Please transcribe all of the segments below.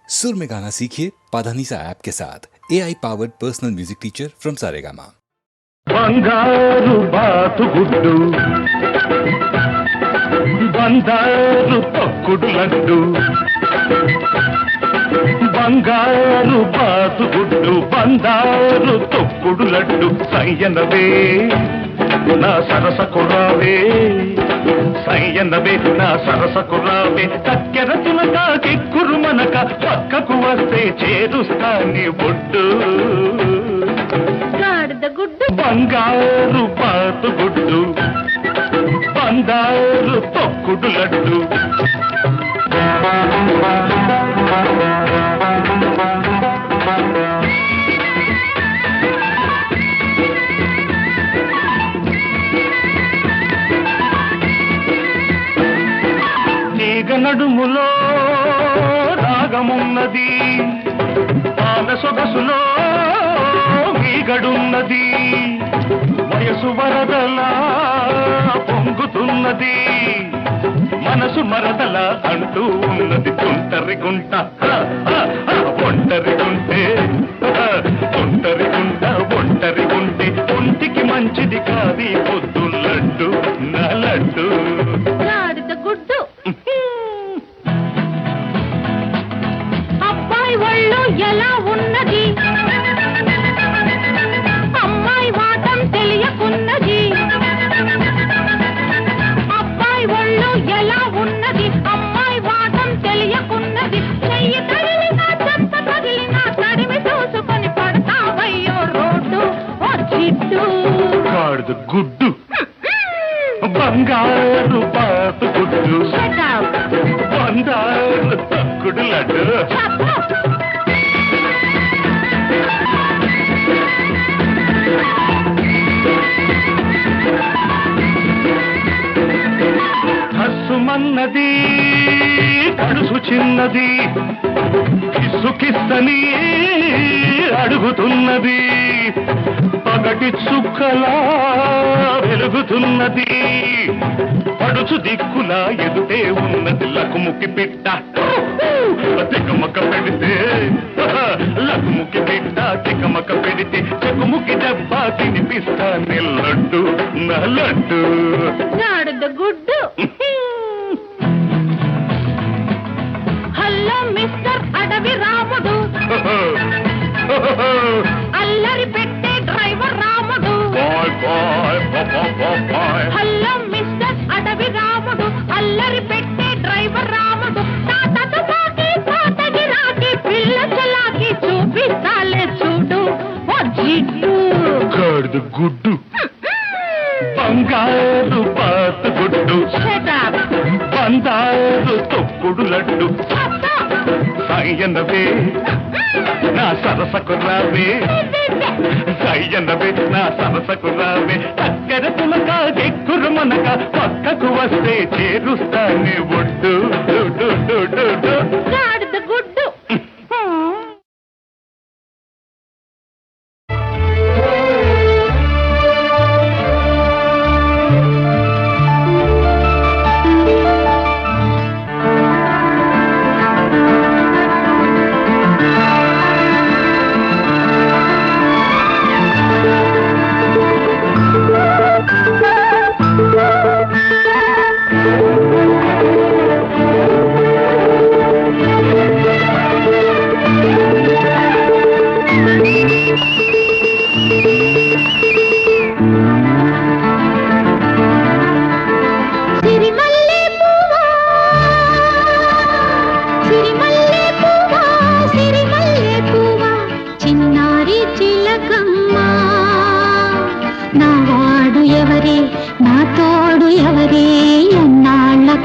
सुर में गाना सीखिए पाधानीसा ऐप के साथ AI powered personal music teacher from Saregama. బంగారు బాతుగుడ్డు బంగారు తొక్కుడు లడ్డు బంగారు బాతుగుడ్డు బంగారు తొక్కుడు లడ్డు సయ్యనవే నా సరస కుర్రావే సయ్యనవే నా సరస కుర్రావే చక్కెర తునక కిక్కురు మనక పక్కకు వస్తే చేరుస్తా నీ బొడ్డు బంగారు బాతుగుడ్డు బంగారు తొక్కుడు లడ్డు తీగ నడుములో రాగమున్నది పాల సొగసులో మీగడున్నది వయసు వరదలా పొంగుతున్నది మనసు మరదల అంటూ ఉన్నది తుంటరి గుంట ఒంటరి గుంటే ఒంటరి గుంట ఒంటరి గుంటే ఒంటికి మంచిది కాది పొద్దు లడ్డు నా లడ్డు గుడ్డు అబ్బాయి ఒళ్ళు ఎలా ఉన్నది అమ్మాయి వాటం తెలియకున్నది అబ్బాయి ఒళ్ళు ఎలా ఉన్నది అమ్మాయి వాటం తెలియకున్నది చెయ్యి తగిలినా చెత్త తగిలినా తడిమి చూసుకొని పడతావయ్యో రోడ్డు ఓ జిడ్డు గాడిద గుడ్డు బంగారు బాతుగుడ్డు బంగారు తక్కుడు లడ్డు హస్సుమన్నది కడుసు చిన్నది కిస్సు కిస్తని అడుగుతున్నది పగటి చుక్కలా వెలుగుతున్నది పడుచు దిక్కులా ఎదుటే ఉన్నది లకుముకి పిట్ట తికమక పెడితే లకుముకి పిట్ట తికమక పెడితే చెకుముకి దెబ్బ తినిపిస్తా లడ్డు నా లడ్డు గుడ్డు హలో మిస్టర్ అడవి రాముడు అల్లరి పెట్టే డ్రైవర్ రాముడు హలో మిస్టర్ అడవి రాముడు అల్లరి పెట్టే డ్రైవర్ రాముడు తాతకి రాకి పిల్ల చలాకి చూపిస్తాలే చూడు ఓ జిడ్డు గాడిద గుడ్డు బంగారు బాతుగుడ్డు బంగారు తొక్కుడు లడ్డు సయ్యనవే నా సరసకు రావే సయ్యనవే నా సరసకు రావే చక్కెర తునక ఎక్కురు మనక పక్కకు వస్తే చేరుస్తా నీ ఒడ్డు గాడిద గుడ్డు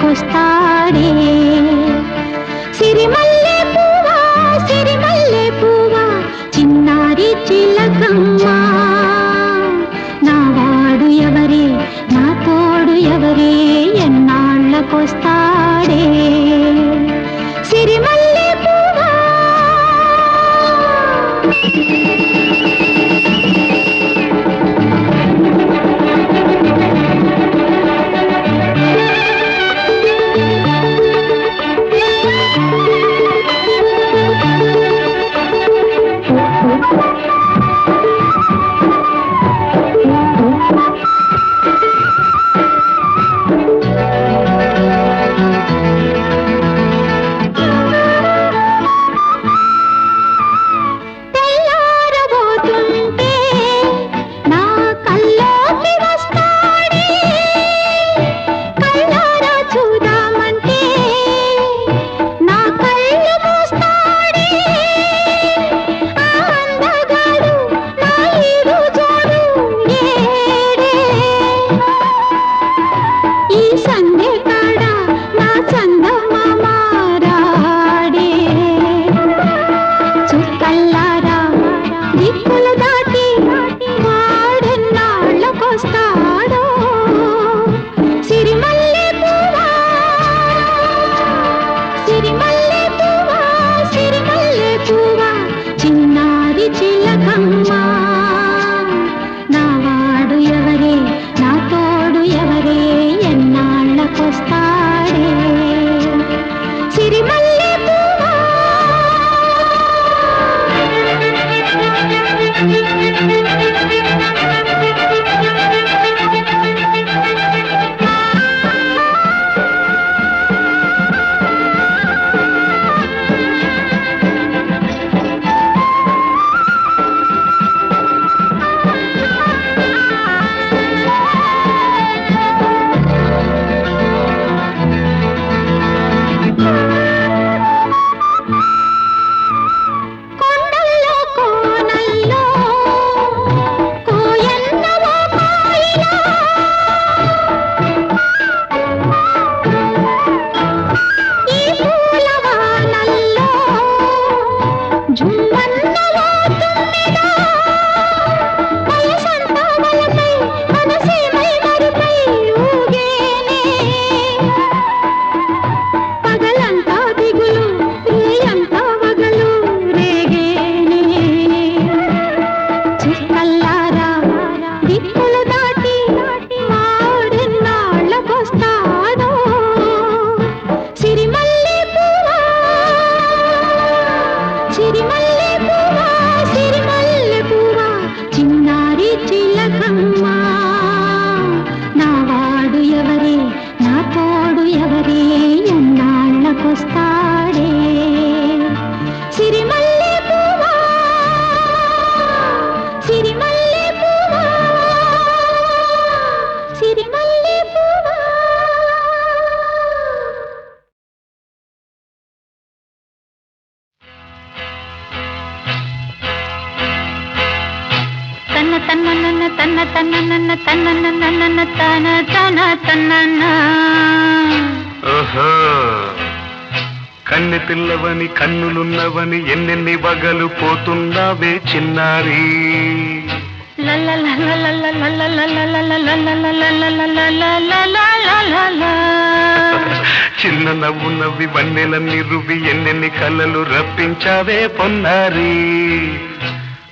వస్తాడే సిరిమల్లె పువ్వా చిన్నారి చిలకమ్మ నా వాడు ఎవరే నా తోడు ఎవరే ఎన్నాళ్ళకొస్తాడే సిరిమల్లె పువ్వా సిరిమల్లె పువ్వా సిరిమల్లె పువ్వా చిన్నారి చిలకమ్మ నా వాడు ఎవరే నా తోడు ఎవరే ఎన్నాళ్ళకొస్తాడే సిరిమల్లె పువ్వా సిరిమల్లె పువ్వా సిరిమల్లె పువ్వా తన్న తన్న తన తన్న ఓహో కన్నె పిల్లవని కన్నులున్నవని ఎన్నెన్ని వగలు పోతున్నావే చిన్నారి చిన్న నవ్వు నవ్వి వన్నెలన్నీ రువి ఎన్నెన్ని కళ్ళలు రప్పించావే పొన్నారి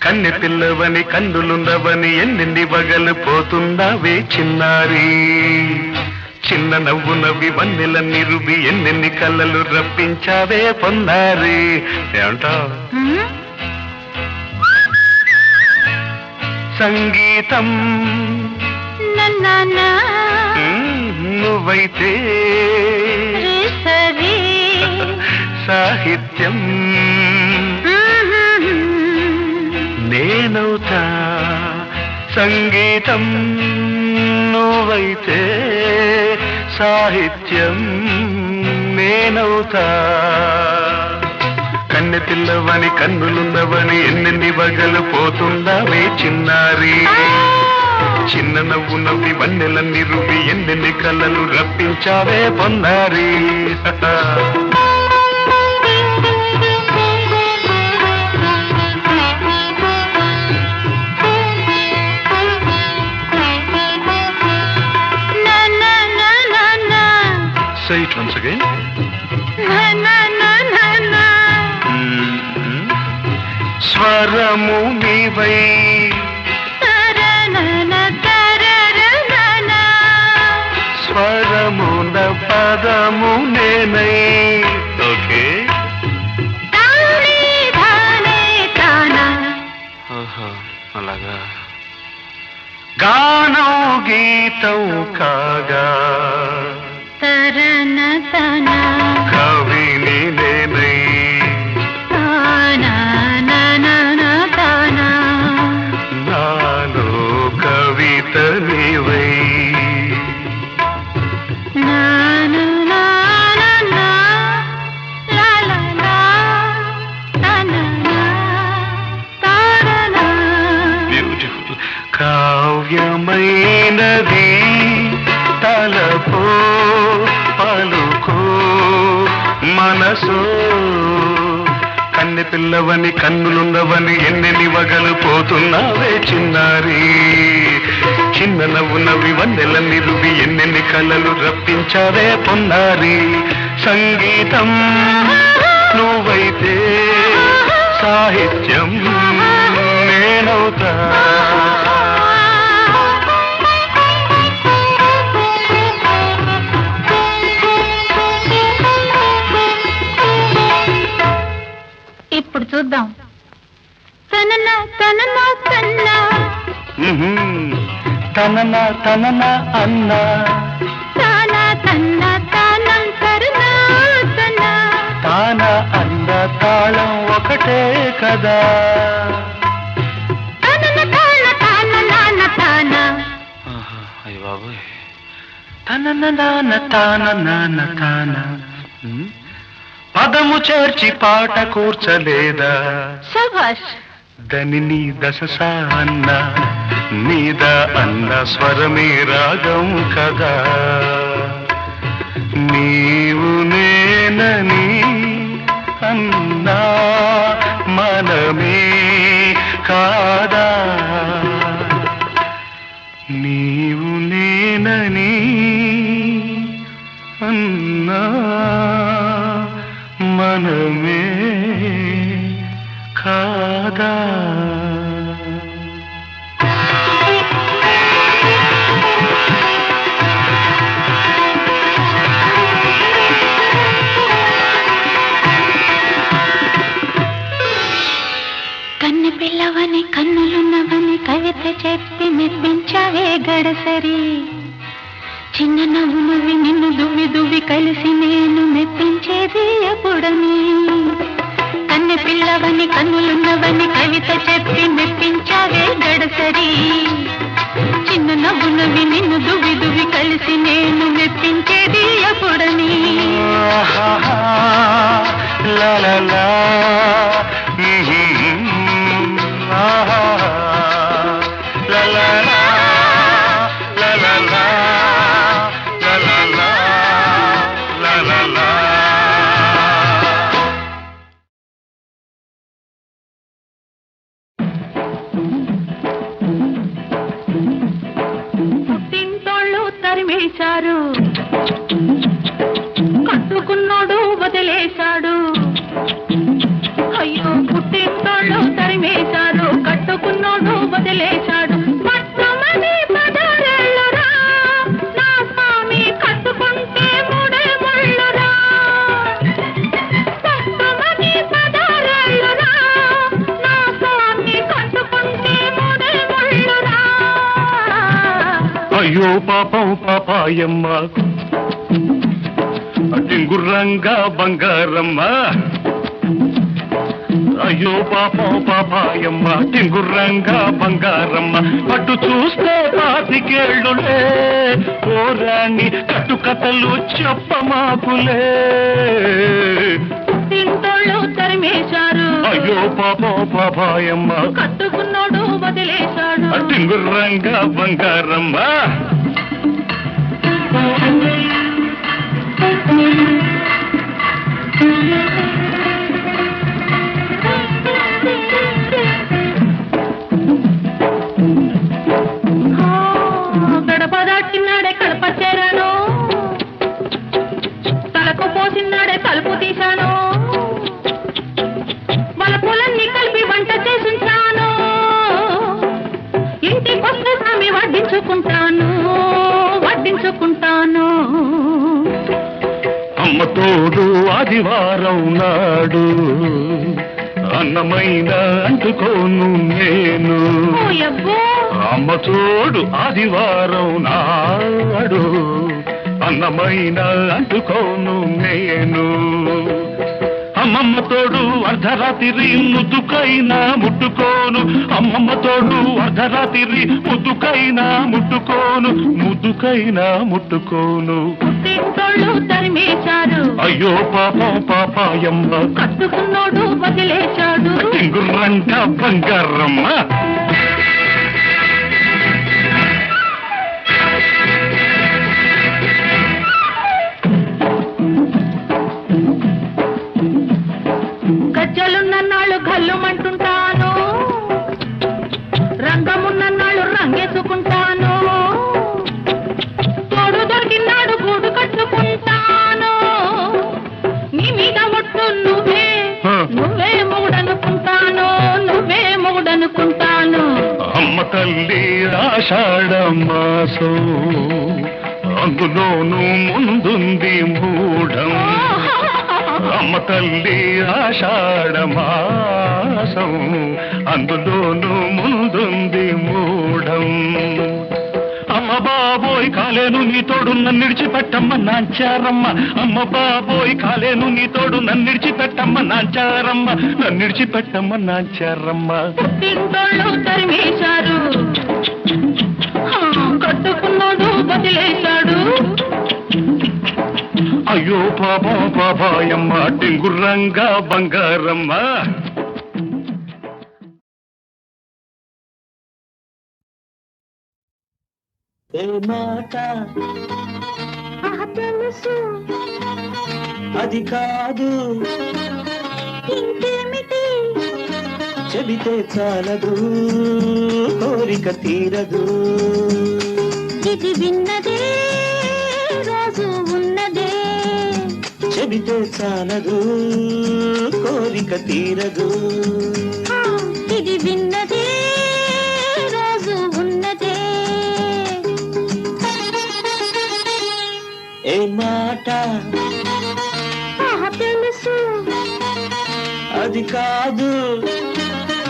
కన్నె పిల్లవని కన్నులున్నవని ఎన్నెన్ని వగలు పోతున్నావే చిన్నారి చిన్న నవ్వు నవ్వి వన్నెలన్నీ రువి ఎన్నెన్ని కళ్ళలు రప్పించావే పొన్నారి ఏమంటావు సంగీతం నువ్వైతే సాహిత్యం నేనవుతా సంగీతం నువ్వైతే సాహిత్యం నేనవుతా కన్నె పిల్లవని కన్నులున్నవని ఎన్నెన్ని వగలు పోతుందావే చిన్నారి చిన్న నవ్వు నవ్వి వన్నెలన్నీ రువి ఎన్నెన్ని కళ్ళలు రప్పించావే పొన్నారి Say it once again. స్వరము నీవై స్వరమున పదము నేనై ఓకే అలాగా గానం గీతం కాగా కవిని నేనై నాలో కవిత నీవై బ్యూటిఫుల్ కావ్యమైనది తలపో పలుకో మనసో కన్నె పిల్లవని కన్నులున్నవని ఎన్నెన్ని వగలు పోతున్నావే చిన్నారి చిన్న నవ్వు నవ్వి వన్నెలన్నీ రువి ఎన్నెన్ని కళ్ళలు రప్పించావే పొన్నారి సంగీతం నువ్వైతే సాహిత్యం నేనవుతా ఇప్పుడు చూద్దాం తననా తననా తన్నా తననా తననా అన్నా తానా తన్నా తానం కరుణా తన్నా తాన అన్న తాళం ఒకటే కదా తనన తాన తాన నాన తాన అయ్య బాబోయ్ తనన నాన్న తాన నాన్న తాన పదము చేర్చి పాట కూర్చలేదా శభాష్ దని దశ అన్న మీద అన్న స్వరమే రాగం కదా నీవు నేనని అన్నా మనమే కాదా నీవు నేనని అన్నా మనమే కాదా గడసరి చిన్న నవ్వు నువ్వి నిన్ను దువ్వి దువ్వి కలిసి నేను మెప్పించేది ఎప్పుడని కన్నె పిల్లవని కన్నులున్నవని కవిత చెప్పి మెప్పించావే గడసరి చిన్న నవ్వు నువ్వి నిన్ను దువ్వి దువ్వి కలిసి నేను మెప్పించేది ఎప్పుడని లా లా లా లా లా లా లా లా లా లా లా లా లా. పుట్టింటోళ్ళు తరిమేశారు కట్టుకున్నోడు వదిలేశాడు అయ్యో పుట్టింటోళ్ళు తరిమేశారు కట్టుకున్నోడు వదిలేశాడు పట్టమని పదారేళ్ళురా నా స్వామి కట్టుకుంటే మూడే ముళ్ళురా పట్టమని పదారేళ్ళురా నా స్వామి కట్టుకుంటే మూడే ముళ్ళురా అయ్యో పాపం పాపాయమ్మ టింగుర్రంగా బంగారమ్మ అయ్యో పాపం పాపాయమ్మ టింగుర్రంగా బంగారమ్మ పట్టు చూస్తే పాతికేళ్ళులే ఓరాణి కట్టుకథలు చెప్పమాకులే తింటోళ్ళు తరిమేశారు అయ్యో పాపం పాపాయమ్మ కట్టుకున్నాడు వదిలేశాడు టింగుర్రంగా బంగారమ్మ గడప దాటినాడే కడప చేరాను తలకు పోసినాడే తలుపు తీశాను వలపులన్నీ కలిపి వంట చేసుంటాను ఇంటికొస్తే స్వామి వడ్డించుకుంటాను అమ్మ తోడు ఆదివారం నాడు అన్నమైన అంటుకోను నేను ఓయబ్బో అమ్మ తోడు ఆదివారం నాడు అన్నమైన అంటుకోను నేను అమ్మమ్మ తోడు అర్ధరాత్రి ముద్దుకైనా ముట్టుకోను అమ్మమ్మ తోడు అర్ధరాత్రి ముద్దుకైనా ముట్టుకోను పుట్టింటోళ్ళు తరిమేశారు అయ్యో పాపం పాపాయమ్మ కట్టుకున్నోడు వదిలేశాడు టింగుర్రంట బంగారమ్మ గజ్జలున్నన్నాళ్ళు గల్లుమంటుంటాను రంగమున్నన్నాళ్ళు రంగేసుకుంటాను తోడు దొరికినాడు గూడు కట్టుకుంటాను నీ మీద ఒట్టు నువ్వే మొగుడనుకుంటాను అమ్మ తల్లి ఆషాఢ మాసం అందులోనూ ముందుంది మూఢం అమ్మ తల్లి ఆషాఢ మాసం అందులోనూ ముందుంది మూఢం అమ్మ బాబోయ్ కాలేను నీ తోడు నన్ను విడిచిపెట్టమ్మ నాంచారమ్మ అమ్మ బాబోయ్ కాలేను నీ తోడు నన్ను విడిచిపెట్టమ్మ నాంచారమ్మ పుట్టింటోళ్ళు తరిమేశారు కట్టుకున్నాడు వదిలేశాడు అయ్యో పాపం పాపాయమ్మ టింగుర్రంగా బంగారమ్మ ఏ మాట తెలుసు అది కాదు ఇంకేమిటి చెబితే చాలదు కోరిక తీరదు ఇది విన్నదే రోజు ఉన్నదే చెబితే చాలదు కోరిక తీరదు ఆ, ఇది విన్నదే రోజు ఉన్నదే ఏ మాట తెలుసు అది కాదు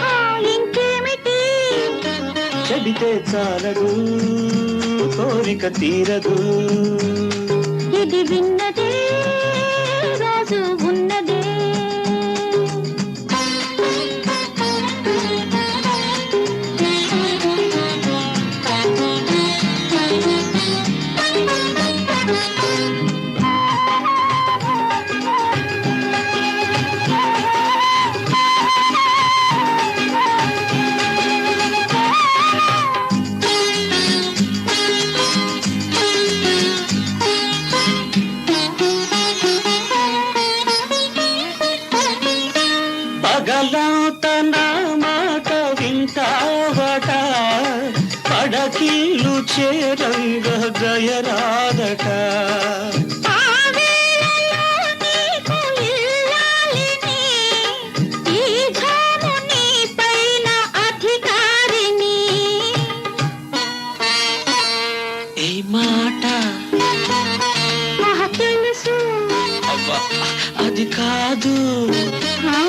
ఆ, ఇంకేమిటి చెబితే చాలదు కోరిక తీరదు ఇది విన్నదే రోజు ఉన్నదే పగలంత నా మాట వింటావట పడకీలు చేరంగ గయరాదట ఆ వేళలో నీకు ఇల్లాలిని, ఈ ఘాము నీ పైన అధికారిని. ఈ మాట తెలుసు అబ్బా అది కాదు ఆ,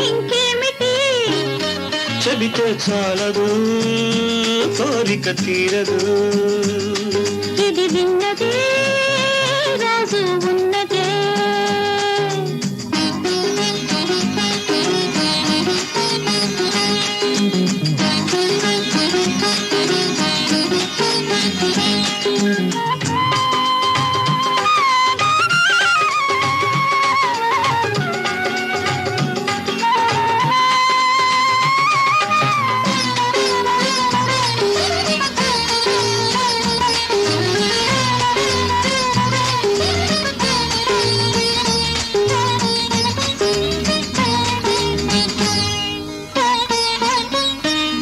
ఇంకేమిటి చెబితే చాలదు కోరిక తీరదు ఇది విన్నదే రోజు ఉన్నదే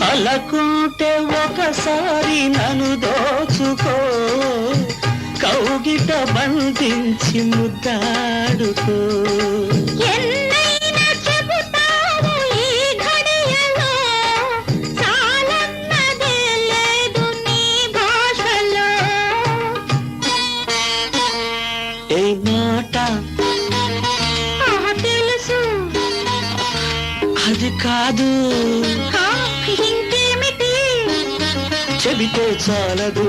అలకుంటే ఒకసారి నన్ను దోచుకో కౌగిట బంధించి ముద్దాడుకో ఎన్నైనా చెబుతావు ఈ ఘడియలో, చాలన్నదే లేదు నీ భాషలో. ఏ మాట తెలుసు అది కాదు ఆ, ఇంకేమిటి చెబితే చాలదు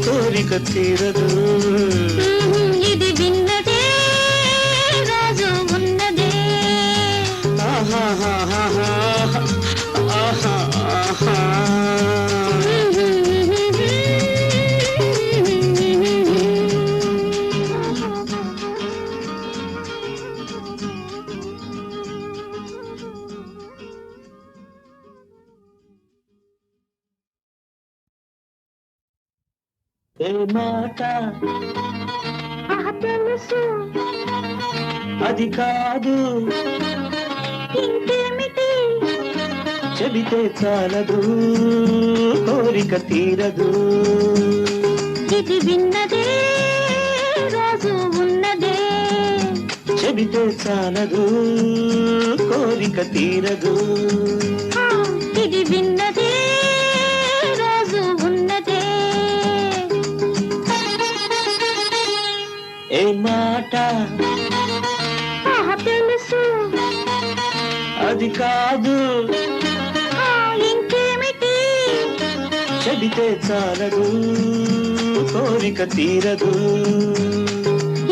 కోరిక తీరదు ఇది విన్నదే రోజు ఉన్నదే ఆహాహాహాహా. ఆహాఆహా. ఏ మాట తెలుసు అది కాదు ఇంకేమిటి చెబితే చాలదు కోరిక తీరదు ఇది విన్నదే రోజు ఉన్నదే చెబితే చాలదు కోరిక తీరదు ఆ, ఇది విన్నదే రోజు ఉన్నదే ఏ మాట తెలుసు అది కాదు ఆ, ఇంకేమిటి చెబితే చాలదు కోరిక తీరదు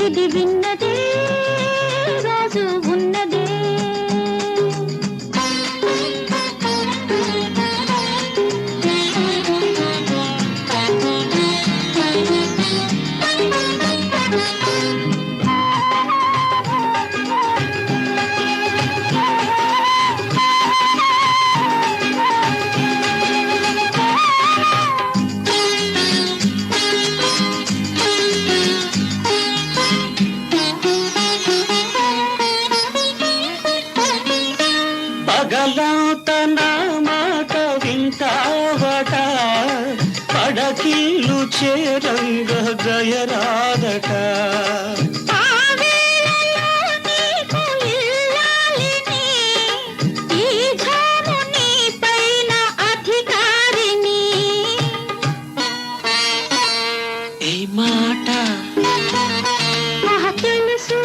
ఇది విన్నదే రోజు ఉన్నదే పగలంత నా మాట వింటావట పడకీలు చేరంగ గయరాదట ఆ వేళలో నీకు ఇల్లాలిని, ఈ ఘాము నీ పైన అధికారిని. ఈ మాట తెలుసు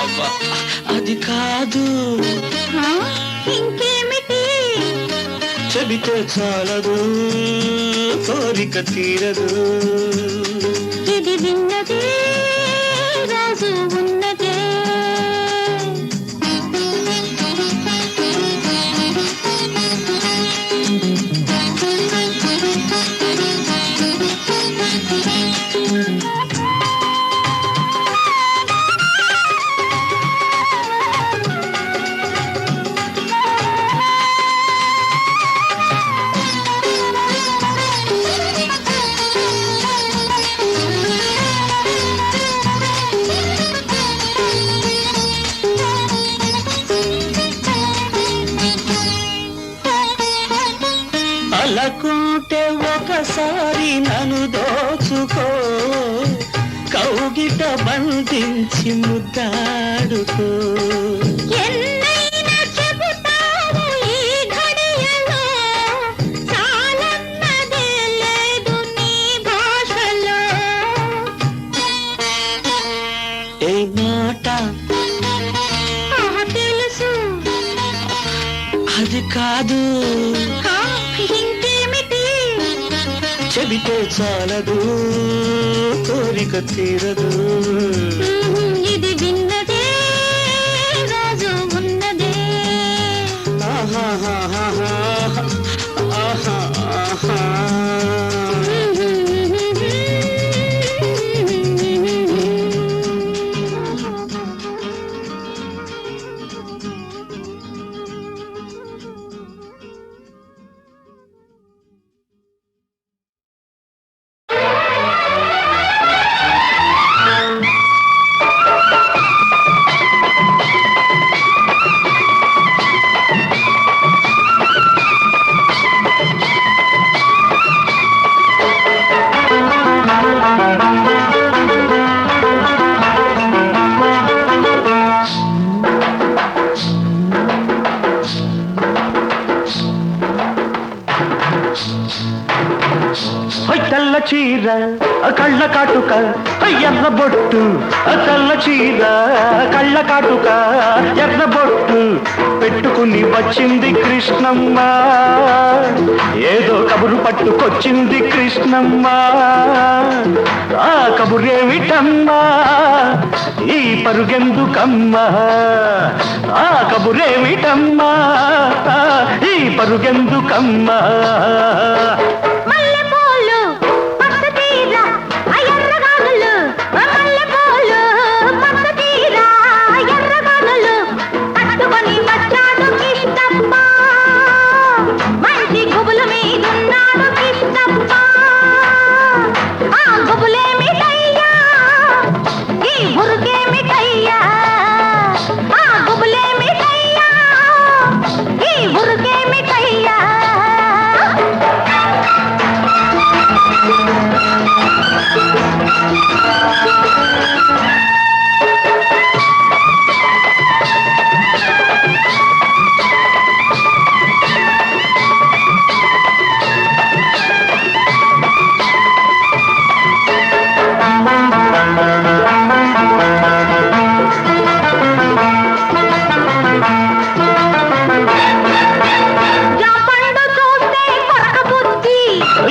అబ్బా అది కాదు ఆ, ఇంకేమిటి చెబితే చాలదు కోరిక తీరదు ఇది విన్నదే రాజు ఉన్నదే అలకుంటే ఒకసారి నన్ను దోచుకో కౌగిట బంధించి ముద్దాడుకో ఎన్నైనా చెబుతావు ఈ ఘడియలో చాలన్నదే లేదు నీ భాషలో ఏ మాట తెలుసు అది కాదు ఇంకేమిటి చెబితే చాలదు కోరిక తీరదు ఇది విన్నదే రాజు ఉన్నదే ఆహాహాహాహా. ఆహాహా. తెల్ల చీర కళ్ళ కాటుక ఎర్ర బొట్టు తెల్ల చీర కళ్ళ కాటుక ఎర్ర బొట్టు పెట్టుకుని వచ్చింది కృష్ణమ్మ ఏదో కబురు పట్టుకొచ్చింది కృష్ణమ్మ ఆ కబురేమిటమ్మా ఈ పరుగెందుకమ్మా ఆ కబురేమిటమ్మా ఈ పరుగెందుకమ్మా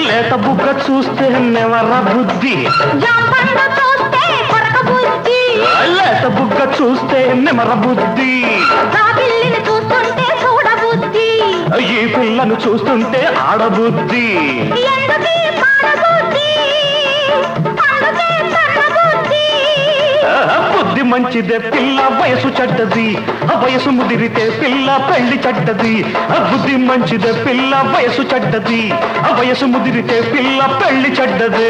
లేత బుగ్గ చూస్తే నెవర బుద్ధి లేత బుగ్గ చూస్తే నెమర బుద్ధి ఈ పిల్లను చూస్తుంటే ఆడబుద్ధి బుద్ధి మంచిదే పిల్ల వయసు చెడ్డది వయసు ముదిరితే పిల్ల పెళ్లి చెడ్డది బుద్ధి మంచిదే పిల్ల వయసు చెడ్డది వయసు ముదిరితే పిల్ల పెళ్లి చెడ్డది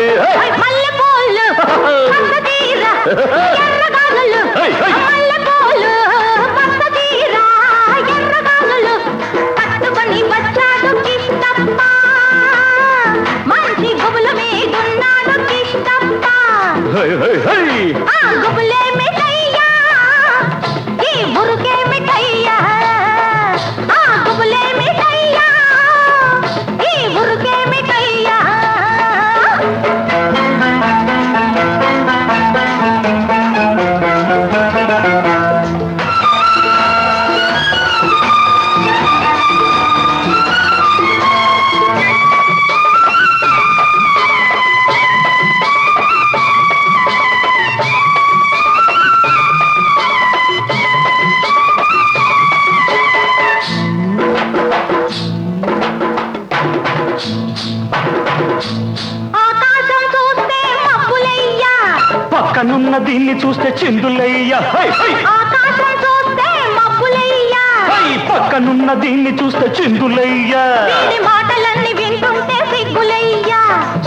దీన్ని చూస్తే చిందులయ్యా హై, హై. ఆకాశం చూస్తే మబ్బులయ్యా హై, పక్కనున్న దీన్ని చూస్తే చిందులయ్యా వీడి మాటలన్నీ వింటుంటే సిగ్గులయ్యా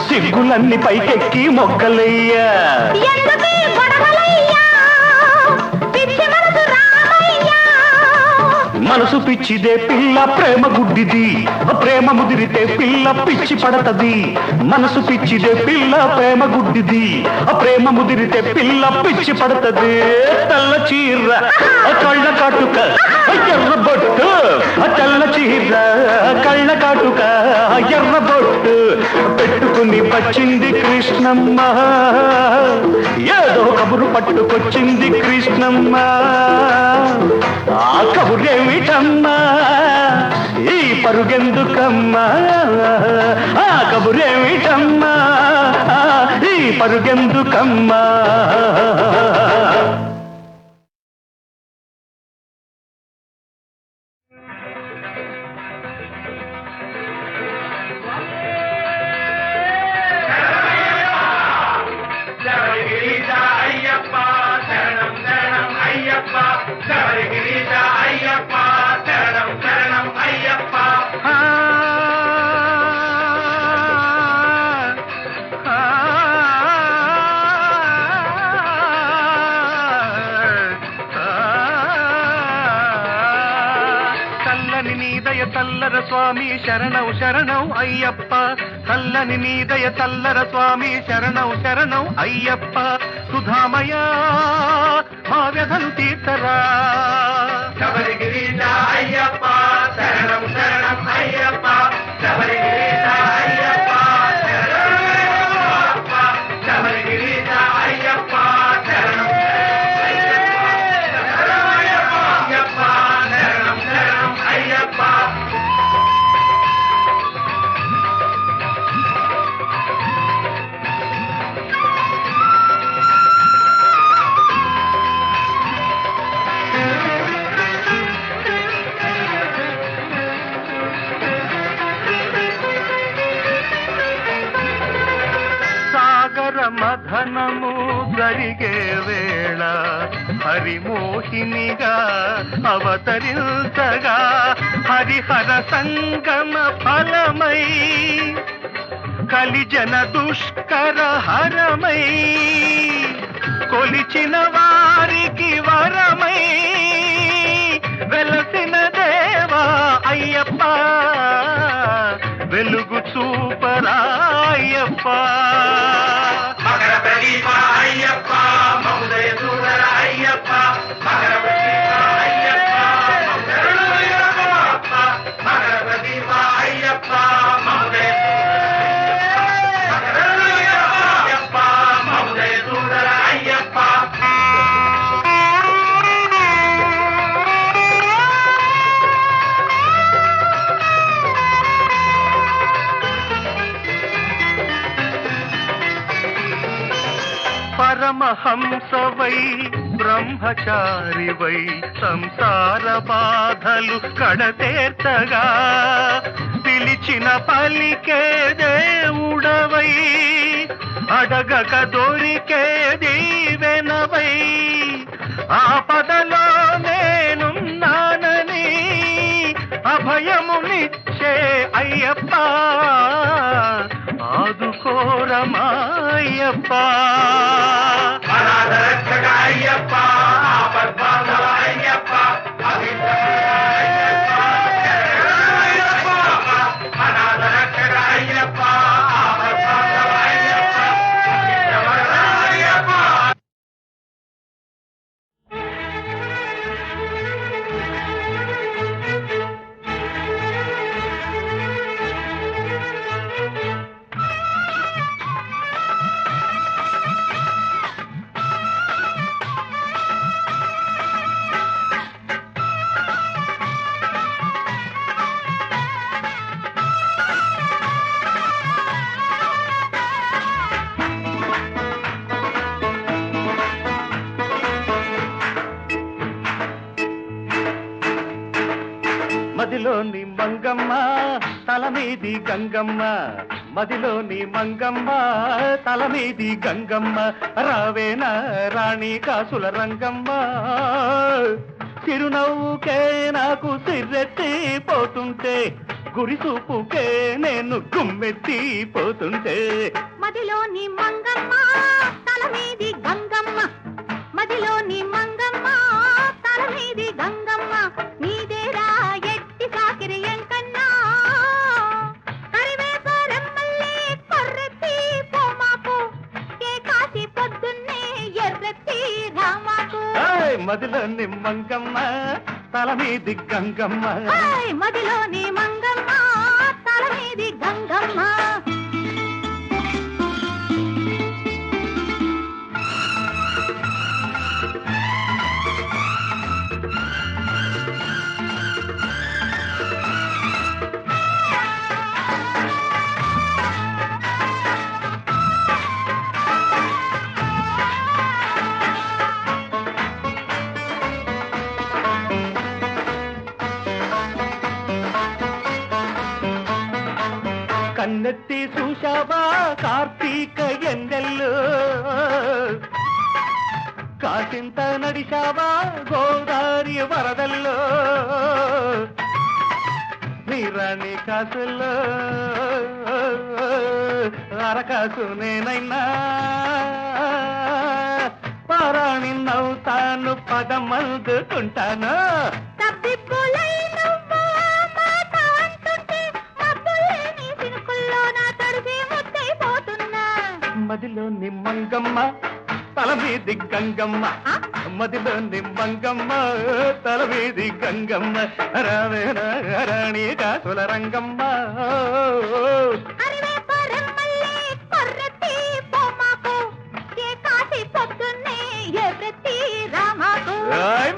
సిగ్గులన్నీ పైకెక్కి మొగ్గలయ్యా ఎందుకీ గొడవలయ్యా పిచ్చి మనసు రామయ్యా మనసు పిచ్చిదే పిల్ల ప్రేమ గుడ్డిది ప్రేమ ముదిరితే పిల్ల పిచ్చి పడతది మనసు పిచ్చిదే పిల్ల ప్రేమ గుడ్డిది ప్రేమ ముదిరితే పిల్ల పిచ్చి పడతది తెల్ల చీర కళ్ళ కాటుక ఎర్ర బొట్టు తెల్ల చీర కళ్ళ కాటుక ఎర్ర బొట్టు పెట్టుకుని వచ్చింది కృష్ణమ్మ ఏదో కబురు పట్టుకొచ్చింది కృష్ణమ్మ ఆ కబురేమిటమ్మా ఈ పరుగెందుకమ్మా ఆ కబురేమిటమ్మా ఈ పరుగెందుకమ్మా చల్లని నీదయ చల్లర స్వామి శరణం శరణం అయ్యప్ప చల్లని నీదయ చల్లర స్వామి శరణం శరణం అయ్యప్ప సుధామయ మా వ్యధలు తీర్చరా శబరిగిరీశ అయ్యప్ప శరణం శరణం అయ్యప్ప శబరిగిరీశ అయ్యప్ప శబరిగిరీశ అయ్యప్ప శరణం మధనము జరిగే వేళ హరిమోహినిగా అవతరించగా హరిహర సంగమ ఫలమై కలిజన దుష్కర హరమై కొలిచిన వారికి వరమై వెలసిన దేవా అయ్యప్ప వెలుగు చూపరాయ్యప్ప మకర ప్రదీప అయ్యప్ప మహోదయ దూర అయ్యప్ప మకర ప్రదీప అయ్యప్ప మకర ప్రదీప అయ్యప్ప మహోదయ అయ్యప్ప మహోదయ దూర అయ్యప్ప పరమహంసవై బ్రహ్మచారివై సంసార బాధలు కడతేర్చగా పిలిచిన పలికే దేవుడవై అడగక దొరికే దీవెనవై ఆపదలో నేనున్నానని అభయమునిచ్చే అయ్యప్ప ఆదుకోరమాయ్యప్ప అనాథరక్షక అయ్యప్ప ఆపద్బాంధవ అయ్యప్ప అనాథరక్షక అయ్యప్ప ఆపద్బాంధవ అయ్యప్ప అయ్యప్ప మదిలోని మంగమ్మ తల మీది గంగమ్మ మదిలోని మంగమ్మ తల మీది గంగమ్మ రావేనా రాణి కాసుల రంగమ్మ చిరునవ్వుకే నాకు సిర్రెత్తి పోతుంటే గురి చూపుకే నేను గుమ్మెత్తి పోతుంటే మదిలోని మంగమ్మ తల మీది గంగమ్మ మదిలోని మంగమ్మ తల మీది గంగమ్మ నీదేరా ఎట్టి సాకిరి ఎంకన్నా కరివేపారమ్మల్లే కొర్రెత్తి పోమాకు ఏ కాసి పొద్దున్నే ఎర్రెత్తి రామాకు మదిలోని మంగమ్మ తల మీది గంగమ్మ మదిలోని మంగమ్మ తల మీది గంగమ్మ కన్నెత్తి చూశావా కార్తీక ఎండెల్లు కాసింత నడిశావా గోదావరి వరదల్లో నీరాణి కాసుల్లో అరకాసు నేనైనా పారాణి నవ్వుతాను పదమందుకుంటాను మదిలో నిమ్మంగమ్మ తల మీది గంగమ్మ మదిలో నిమ్మంగమ్మ తల మీది గంగమ్మ రావేణ రాణి కాసుల రంగమ్మ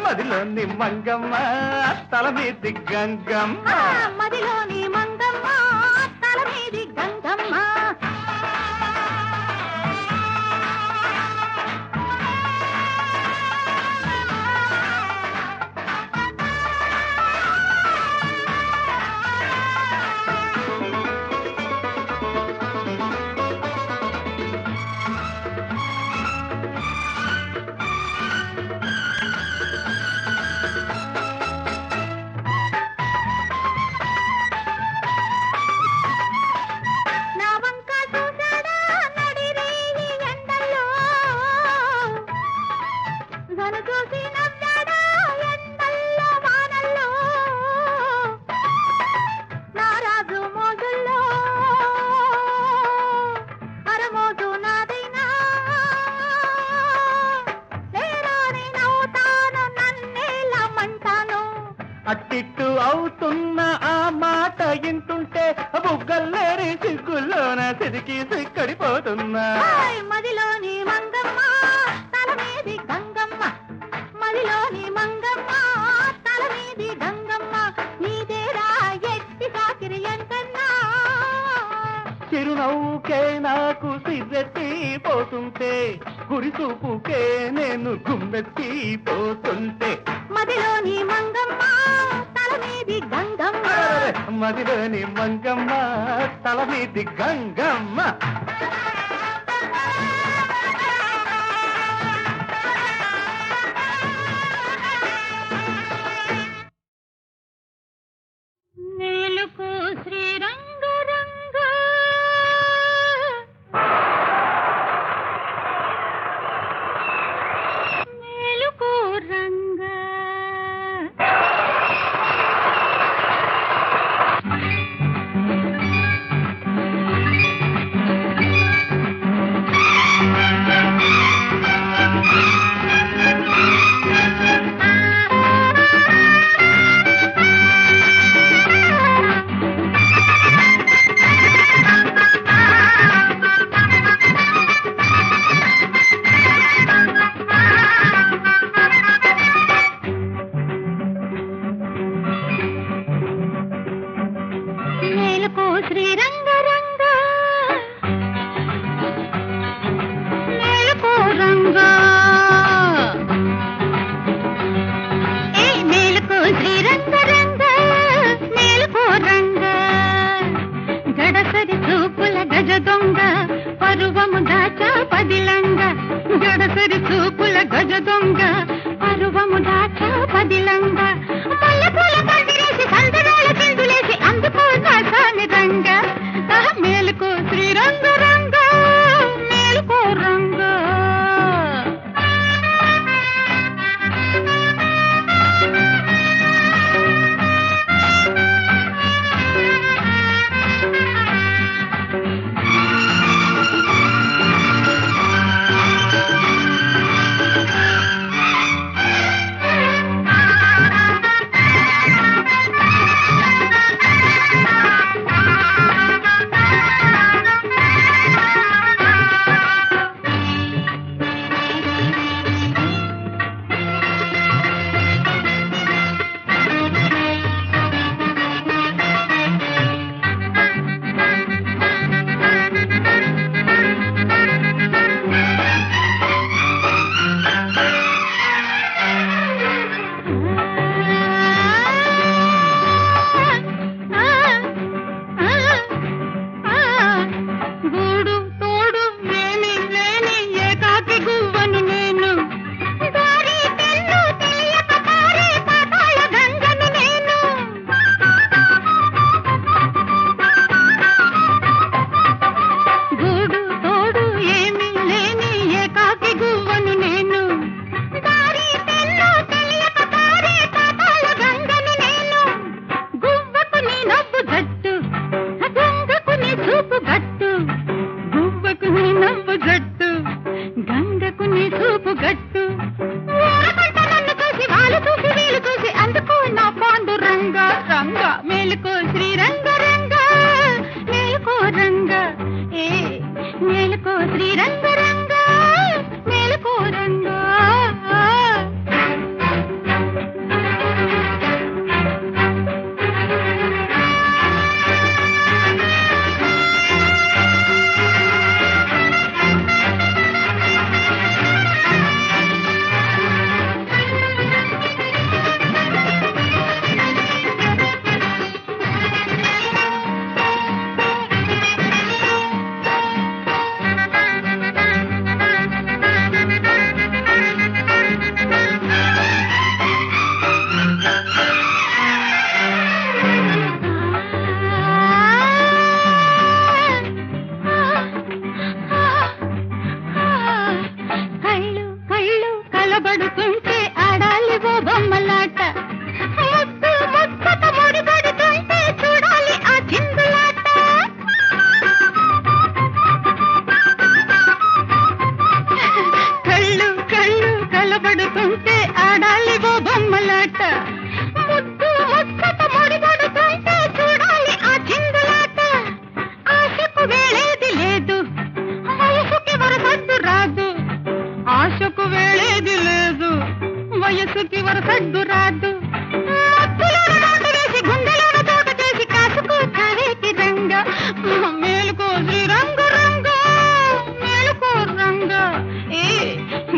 మదిలో నిమ్మంగమ్మ తల మీది గంగమ్మ మదిలోని మంగమ్మ తల మీది గంగమ్మ అట్టిట్టు అవుతున్న ఆ మాట ఇంటుంటే బుగ్గల్లేరి సిగ్గుల్లోన సిరికి సిక్కడిపోతున్నా మదిలోని మంగమ్మ తల మీది గంగమ్మ మదిలోని మంగమ్మ తల మీది గంగమ్మ నీదేరా ఎట్టి సాకిరి ఎంకన్నా చిరునవ్వుకే నాకు సిగ్గెత్తి పోతుంటే గురి చూపుకే నేను గుమ్మెత్తి పోతుంటే మదిలోని మంగమ్మ తల మీది గంగమ్మ మదిలోని మంగమ్మ తల మీది గంగమ్మ మేలుకో శ్రీరంగ రంగ మేలుకో రంగ మేలుకో శ్రీరంగ రంగ మేలుకో రంగ ఏ మేలుకో శ్రీరంగ రంగ మేలుకో రంగ గడసరి చూపుల దాచా పదిలంగా గడసరి చూపుల గజ దొంగ పరువము దాచా పదిలంగా మల్లెపూల పందిరేసి సందరాల చిందులేసి అందుకో దాసాని రంగ మేలుకో శ్రీరంగ రంగ మేలుకో రంగ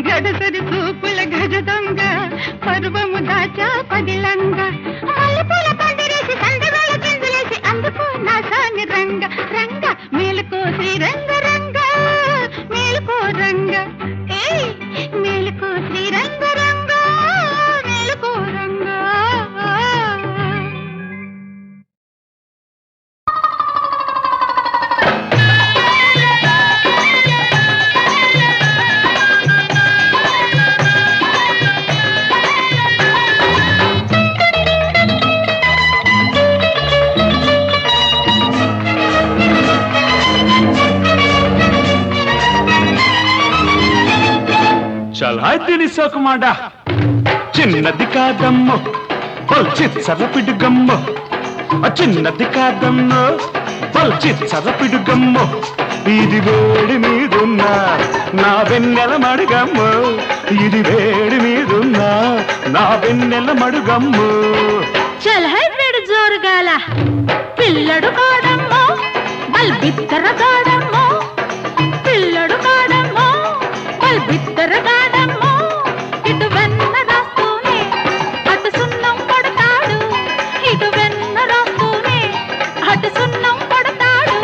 గడసరి చూపుల గజ దొంగ పర్వము దాచా పదిలంగా మల్లెపూల పందిరేసి సందవేళ చిందులేసి అందుకో నా సాని రంగ రంగ మేలుకో శ్రీరంగ రంగ మేలుకో రంగ మేలుకో శ్రీరంగ రంగ మేలుకో రంగ. చల్హాయిని సోకుమాడ చిన్నది కాదమ్మో చిచ్చర పిడుగమ్మో చిన్నది కాదమ్మో చిచ్చర పిడుగమ్మో ఇది వేడి మీదున్నా నా వెన్నెల మడుగమ్మో ఇది వేడి మీదున్నా నా వెన్నెల మడుగమ్మో చల్హై పెడు జోరుగాల పిల్లడు కాడమ్మో బల్ బిత్తర కాడమ్మో పిల్లడు కాడమ్మో బల్ బిత్తర కాడమ్మో ఇటు వెన్న రాస్తూనే అటు సున్నం పడతాడు ఇటు వెన్న రాస్తూనే అటు సున్నం పడతాడు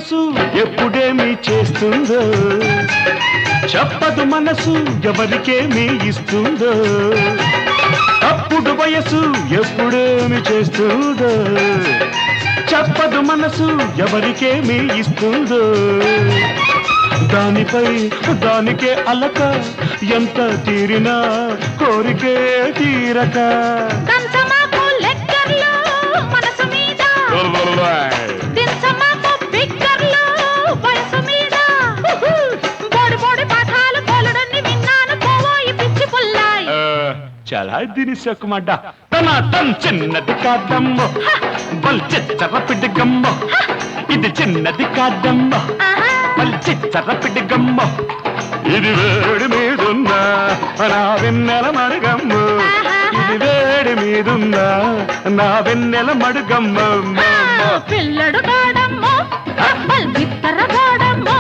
వయసు ఎప్పుడేమి చేస్తుందో, చెప్పదు మనసు ఎవరికేమి ఇస్తుందో. అప్పుడు వయసు ఎప్పుడేమి చేస్తుందో, చెప్పదు మనసు ఎవరికేమి ఇస్తుందో. దానిపై దానికే అలక, ఎంత తీరినా కోరికే తీరక. దంచమాకు లెక్కర్లు మనసు మీద, దించమాకు బిగ్గర్లు వయసు మీద. బోడి బోడి పాఠాలు బోలెడన్ని విన్నాను పోవోయి పిచ్చి పుల్లాయి. చాలా దీని సొక్కుమడ్డ తన తన్ చిన్నది కాదమ్మో, బల్ చిచ్చర పిడిగమ్మో. ఇది చిన్నది కాదమ్మో, బల్ చిచ్చర పిడిగమ్మో. ఇది వేడి మీదున్నా నా వెన్నెల మడుగమ్మ, ఇది వేడి మీదున్నా నా వెన్నెల మడుగమ్మ. పిల్లడు కాడమ్మో బల్ బిత్తర కాడమ్మో,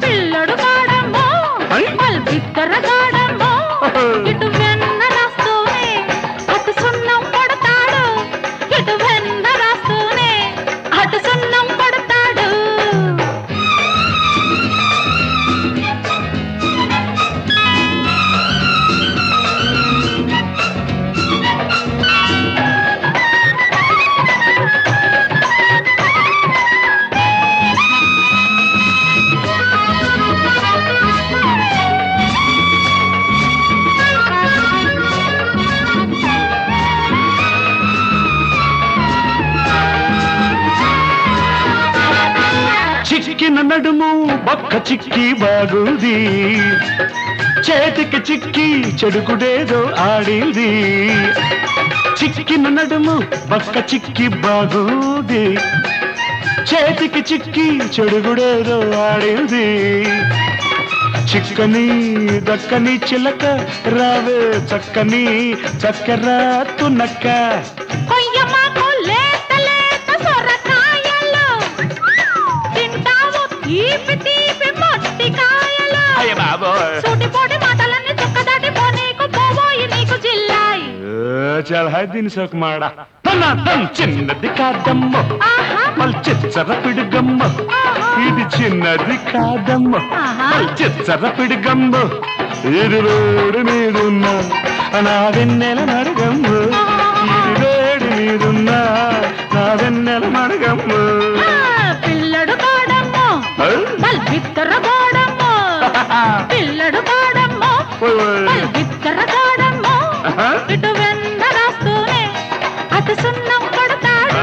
పిల్లడు కాడమ్మో బల్ బిత్తర కాడమ్మో. ఇటు వెన్న రాస్తూనే అటు సున్నం పడతాడు, ఇటు వెన్న రాస్తూనే అటు సున్నం పడతాడు. చిక్కిన నడుము బక్క చిక్కి బాగుంది, చేతికి చిక్కి చెడుకుడేదో ఆడింది. చిక్కిన నడుము బక్క చిక్కి బాగుంది, చేతికి చిక్కి చెడుగుడేదో ఆడింది. చిక్కని దక్కని చిలక రావే చక్కని చక్కెర తునక్క. కొయ్యమాకు లేత లేత సొరకాయలు, తింటావు తీపి తీపి మొట్టికాయలు. సూటిపోటి మాటలన్నీ చుక్కదాటి పోనీకు పోవోయి నీకు జిల్లాయి. చాలా దీని సొక్కుమాడ తన తన్ చిన్నది కాదమ్మో, మల్ చిచ్చర పిడుగమ్మ. ఇది చిన్నది కాదమ్మ, మల్ చిచ్చర పిడుగమ్మ. ఇది వేడి మీదున్నా నా వెన్నెల మడుగమ్మ, ఇది వేడి మీదున్నా నా వెన్నెల మడుగమ్మ. పిల్లడు కాడమ్మో బల్ బిత్తర కాడమ్మో, పిల్లడు కాడమ్మో బల్ బిత్తర కాడమ్మో. ఇటు వెన్న రాస్తూనే అటు సున్నం పడతాడు.